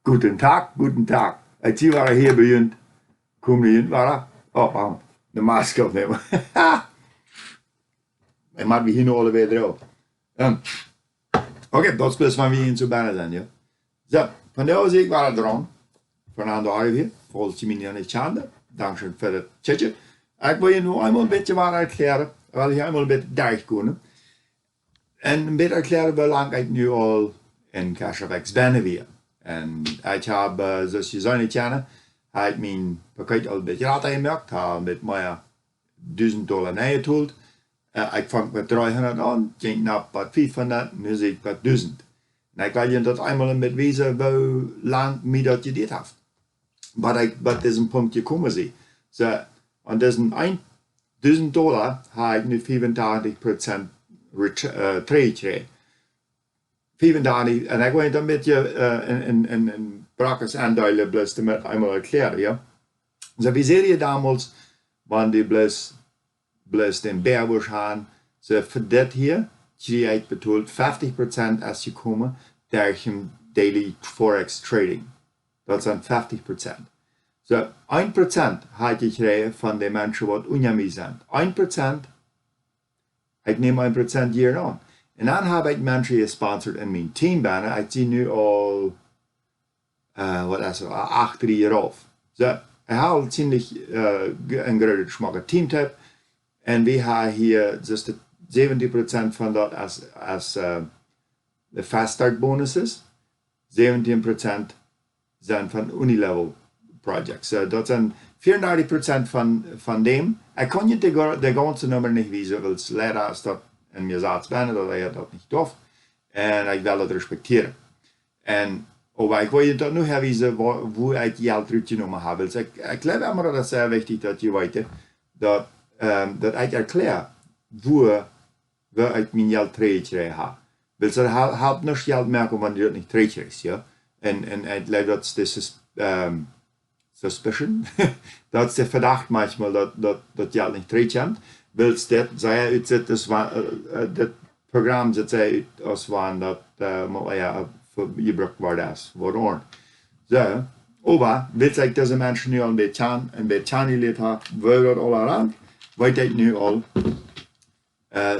Guten Tag, guten Tag. Als Sie waren hier begint, kom je in, waren? Oh, waarom? De masker opnemen. En maar we hier nog alle weer erop. Oké, dat is best van wie in zo bijna zijn, ja. Zo, van de overzicht waren we dran. Fernando Javier, volgens je mij niet schade. Dankzij voor het chatje. Ik wil je nu eenmaal een beetje waar erklären. Wil je eenmaal een beetje doorkomen. En een beetje erklären hoe lang ik nu al in Cashfx ben weer. En ik heb, zoals je zou niet kennen, heb ik mijn pakket al een beetje later gemerkt. Heb met mij $1000 neergetoeld. Ik vang met 300 aan, ging naar wat 500, nu zie ik wat 1000. En ik wil je dat eenmaal met wijzen hoe lang mij dat je dit hebt. Wat is een punt gekomen zie. So, en diesen $1000 heb ik nu 85% trade gekregen. 35, en ik wil het een beetje in praktisch aandelen blijven met eenmaal erklären, ja. So, wie zie je damals, wanneer die blijft in Bärbusch gaan, so voor dit hier, krijg ik betaald 50% als je komen door je daily forex trading. Dat zijn 50%. So, 1% had je gekregen van de mensen wat onder mij zijn. 1%, ik neem 1% hier aan. En dan heb ik mensen gesponsord in mijn team bijna. Ik zie nu al, wat is het, 8 jaar af. So, ik heb ziemlich een grote smakke teamtip. En we hebben hier just 70% van dat als de fast start bonuses. 17% zijn van unilevel projects. So, dat zijn 34% van dem. Ik kan je de ganze nummer niet wijzen, want leider is dat in mijn zaad bijna, dat hij dat niet tof. En ik wil dat respecteren. En ik wil je dat nu wijzen, hoe ik geld teruggenomen heb. Dus ik geloof immer, dat is zeer wichtig dat je weet, dat ik erkläre, hoe ik mijn geld teruggekregen heb. Dus dat helpt niet geld merken, wanneer je dat niet terugkrijgt, ja. En ik geloof dat is de suspicion, dat is de verdacht manchmal, dat geld niet terugkomt. Wils dit, zij uitzet, dit programma zit zij uit als van dat gebruikt wordt worden. Zo, maar wils ik deze mensen nu al een beetje geleerd heb, wil dat al aan, weet ik nu al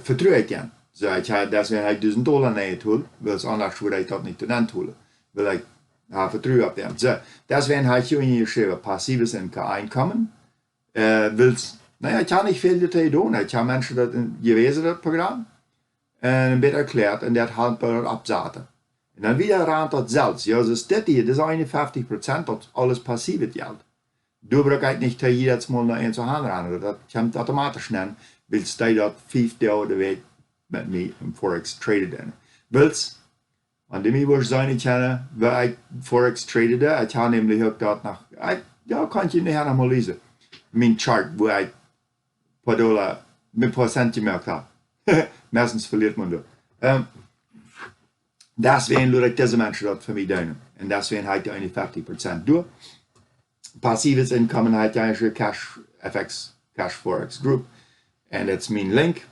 vertrouwen kan. Zo, deswegen heb ik $1000 neergetoeld, wils anders wil ik dat niet doen toelen. Wil ik vertrouwen op them. So, deswegen habe ich hier geschrieben, passives Einkommen. Naja, ich habe nicht viel dazu tun. Ich habe Menschen das gewesen, das Programm, und ein bisschen erklärt, und das halt bei abzaten. Und dann wieder rand dat selbst. Ja, dus dit hier, das ist 51%, das alles passives Geld. Du brauchst ich nicht jedes Mal nach eins zu ran. Das kommt automatisch nennen, weil du das 5 Jahre der Weg mit mir im Forex tradet. Willst an dem ich wahrscheinlich kennen, weil ich Forex tradede, ich habe nämlich auch dort nach, ja, kann ich nachher noch mal lesen. Mein Chart, wo ich paar Dollar mit Prozent gemerkt habe. Meistens verliert man das. Deswegen lasse ich diese Menschen das für mich tun. Und deswegen habe ich eigentlich 50% durch. Passives Einkommen habe ich eigentlich Cashfx, Cash Forex Group. Und das ist mein Link,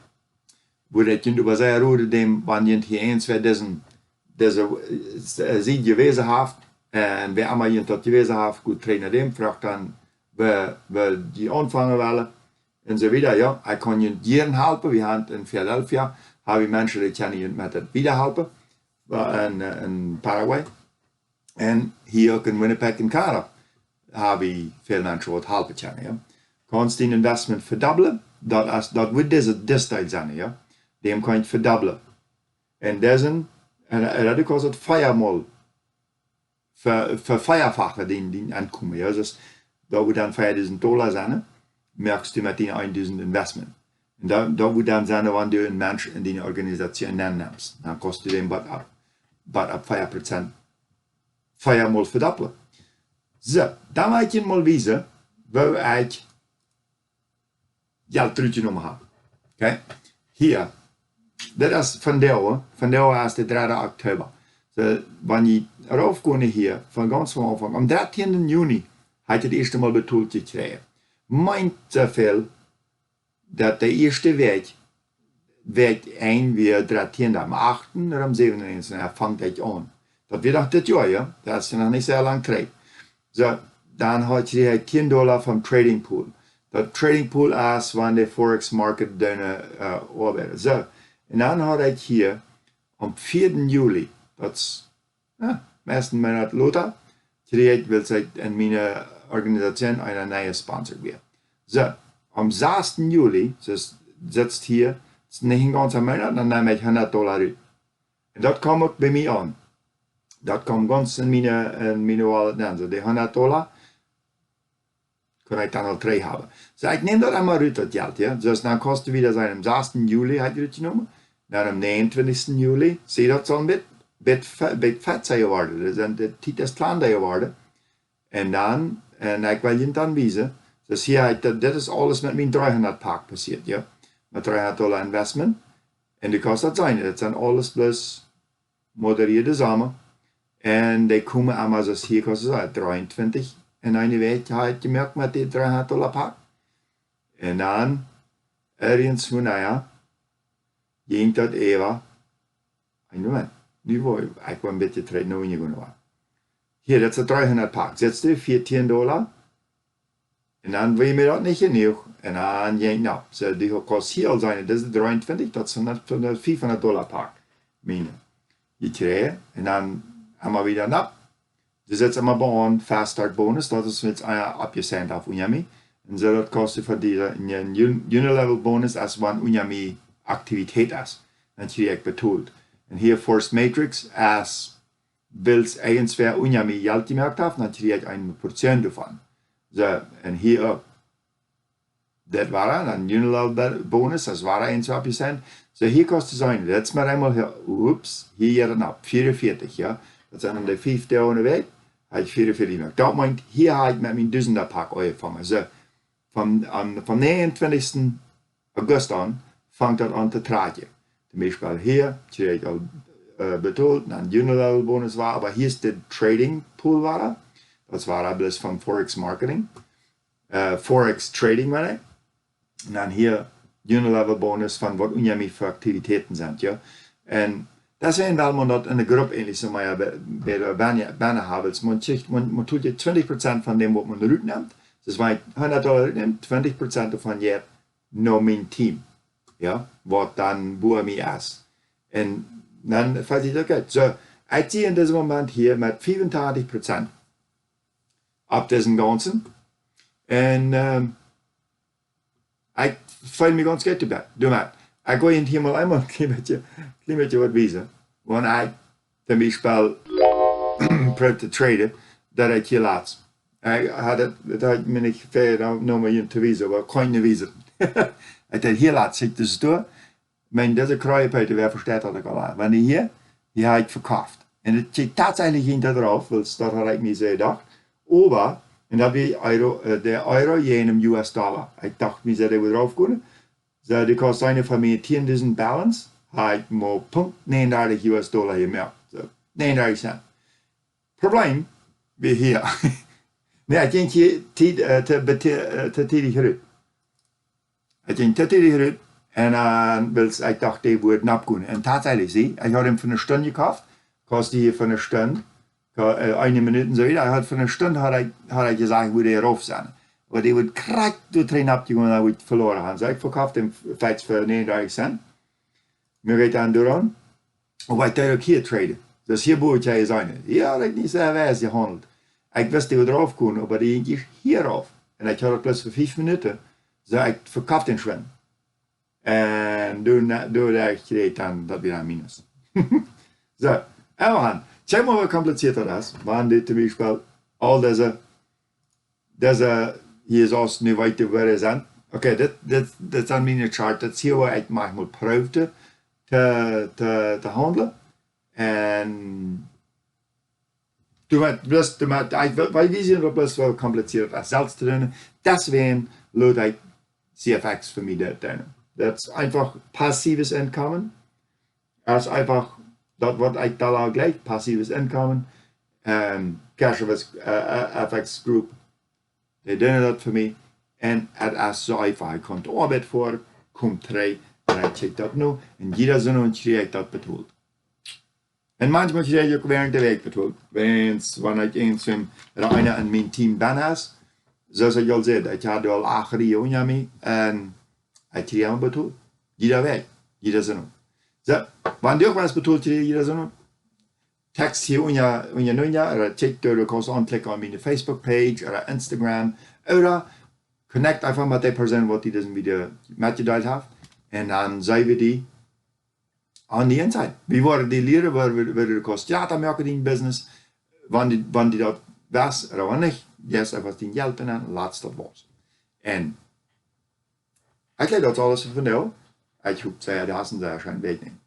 wo das über sehr rode dem, wann ihr hier eins wird, deze ziet gewesen heeft, en wer allemaal je dat gewesen heeft, goed trainen dem, vraagt dan, we die aanvangen willen, en zo wieder, ja, ik kan je hier helpen, we hebben in Philadelphia, hebben we mensen die kunnen je met het wieder helpen, in Paraguay, en hier ook in Winnipeg in Canada, hebben we veel mensen wat helpen kunnen, ja. Kan je investment verdubbelen, dat wordt deze tijd zijn, ja, dem kan je verdubbelen, en deze, en dat kost het feiermal voor feierfachen die aankomen. Ja? Dus dat wordt dan $5000 zijn, merkst du met die 1000 investment. En dat wordt dan zijn wanneer je een mens in die organisatie neemt. Dan kost je wat op 5% feiermal verdubbelen. Zo, dan wil ik je mal wijzen waar ik geld teruggenomen heb. Okay? Hier. Dat is vandaag is de 3 oktober. So, wanneer je erop komt hier, van ganz van aanvang, am 13. juni, had je het eerste mal betaald gekregen. Meint zoveel, dat de eerste week 1 weer 13 am 8. en am 27. fangt ik aan. Dat wird noch das Jahr, ja. Das ist ja noch nicht sehr lang Trade. So, dann hat je $10 vom Trading Pool. Dat Trading Pool ist, wann der forex Market deine arbeitet. So, und dann hat ich hier am 4. Juli, das ist meistens Monat Lothar, will sich in meiner Organisation eine neue Sponsor werden. So, am 6. Juli, das sitzt hier, das ist nicht ein ganzer Monat, dann nehme ich $100 raus. Und das kommt auch bei mir an. Das kommt ganz in meine Wallet an. So, die $100 kann ich dann auch 3 haben. So, ich nehme das einmal raus, das Geld, ja. So, dann kostet wieder sein, am 6. Juli hat ich das genommen. Dann am 29. Juli, seht ihr das so ein bisschen fett sein geworden. Das sind die kleiner geworden. Und dann, ich will Ihnen dann wiesen, das hier, das ist alles mit meinem 300 Pack passiert, ja. Mit $300 Investment. Und die kostet sein, das sind alles bloß moderierte Sachen. Und die kommen einmal, das hier kostet 23. Und eine Welt hat gemerkt mit den $300 Pack. Und dann, irgendwo, naja, ging das eben, Moment, nu war ich war ein bisschen treten, noch nicht war. Hier, das ist 300 Pack, setzt du $14. Und dann will mir das nicht genug. Und dann ging es, so, die kostet hier sein, das ist 23, das sind $500 Pack. Meine. Die kriege, und dann haben wir wieder ab. Das ist jetzt immer bei einem Fast Start Bonus, das ist jetzt abgesendet auf Unami. Und so, das kostet für diese Unilevel Bonus, als wenn Unami Aktivität ist. Dann kriege ich betont. Und hier Force Matrix, als Wills irgendwer Unami Geld gemerkt hat, dann kriege ich eine Portion davon. So, und hier, das war ein Unilevel Bonus, das war 1-2%. So, hier kostet es ein, jetzt mal einmal hier, ups, hier dann ab, 44, ja. Das sind die 5 Tage weg, habe ich 44 mehr. Das meint, hier habe ich mit meinem 1000er Pack angefangen. So, vom 29. August an, fängt das an zu tragen. Zum Beispiel hier, kriege ich auch betont, ein Unilevel Bonus war, aber hier ist der Trading Pool war. Das war alles von Forex Marketing. Forex Trading meine ich. Und dann hier Unilevel Bonus von was unheimlich für Aktivitäten sind, ja. Und deswegen, weil man das in der Gruppe ähnlich so mal bei der Banner haben, man tut ja 20% von dem, was man nimmt. Das war $100 nimmt, 20% davon jetzt nur mein Team, ja, was dann bei mir ist. Und dann falls ich das geht. So, ich ziehe in diesem Moment hier mit 25% ab diesem Ganzen. Und ich fühle mich ganz gut dabei. Ich gehe hier mal einmal ein bisschen was wiesen. Wenn ich zum Beispiel probiere zu traden, dass ich hier lasse. Ich hatte das mir nicht fair, noch mal zu wiesen, aber keine Wiese. Ich dachte, hier lasse ich das durch. Wenn diese Kräuterpeter, wer versteht das gar nicht. Wenn ich hier habe ich verkauft. Und es steht tatsächlich hinter drauf, weil das habe ich mir so gedacht. Aber, und da habe ich der Euro je in einem US-Dollar. Ich dachte mir, der wird drauf gehen. So, die kostet eine von mir 10.000 Balance, habe ich mal $39 US-Dollar gemerkt. So, 39 Cent. Problem, wie hier. Nee, ich ging hier tätig rüber. Ich ging tätig rüber. Und dann, ich dachte, die würden abgehen. Und tatsächlich, ich habe ihn für eine Stunde gekauft, kostet hier für eine Stunde, eine Minute so wieder. Für eine Stunde hat er gesagt, ich würde hier rauf sein. Aber die wird krack durch drin abgegangen, und ich verloren haben. So, ich verkaufe den Fetch für 39 Cent. Mir geht dann durch. Aber ich dachte, hier trade. Das hier wo ich ja sein. Hier habe ich nicht sehr weiß gehandelt. Ich wusste, die drauf kommen, aber die ging hier rauf. Und ich hatte bloß für 5 Minuten. So, ich verkaufe den Schwimmen. Und durch ich dann, das wieder ein Minus. So, aber schau mal, wie komplizierter das ist. Wenn die zum Beispiel all diese hier ist auch nicht weiter, wo wir sind. Okay, das ist an meiner Chart. Das hier, wo ich manchmal prüfte, zu handeln. Und weil wir sind bloß so kompliziert, als selbst drin. Deswegen lohnt ich CFX für mich da drin. Das ist einfach passives Einkommen. Das ist einfach, das wird ich da gleich, passives Einkommen. Cashfx FX Group, die tun das für mich. Und es ist so einfach, ich kommt Arbeit vor, kommt 3, und ich check das noch. Und jeder Sonne kriege ich das betont. En manchmal krijg je ook während der Weg bedoeld. Wanneer ik eens einer in mijn team ben is, zoals ik al zei, ik had al 8 jaar mee en ik krijg hem bedoeld. Jeder weg, jeder zin. So, wanneer je ook was bedoeld, jeder zin. Text hier unja nunja, oder check door, du kannst anklicken auf meine Facebook-Page oder Instagram, oder connect einfach mit der Person, die diesen Video mitgeteilt hat, und dann sehen wir die an die Inside. Wie worden die leren, worden du kannst Theatermarketing-Business, wann die dat was oder wann nicht, jetzt einfach den Geld in en laatst dat was. En ik leer dat alles van jou. Ik hoop dat je dat een schijn weet neemt.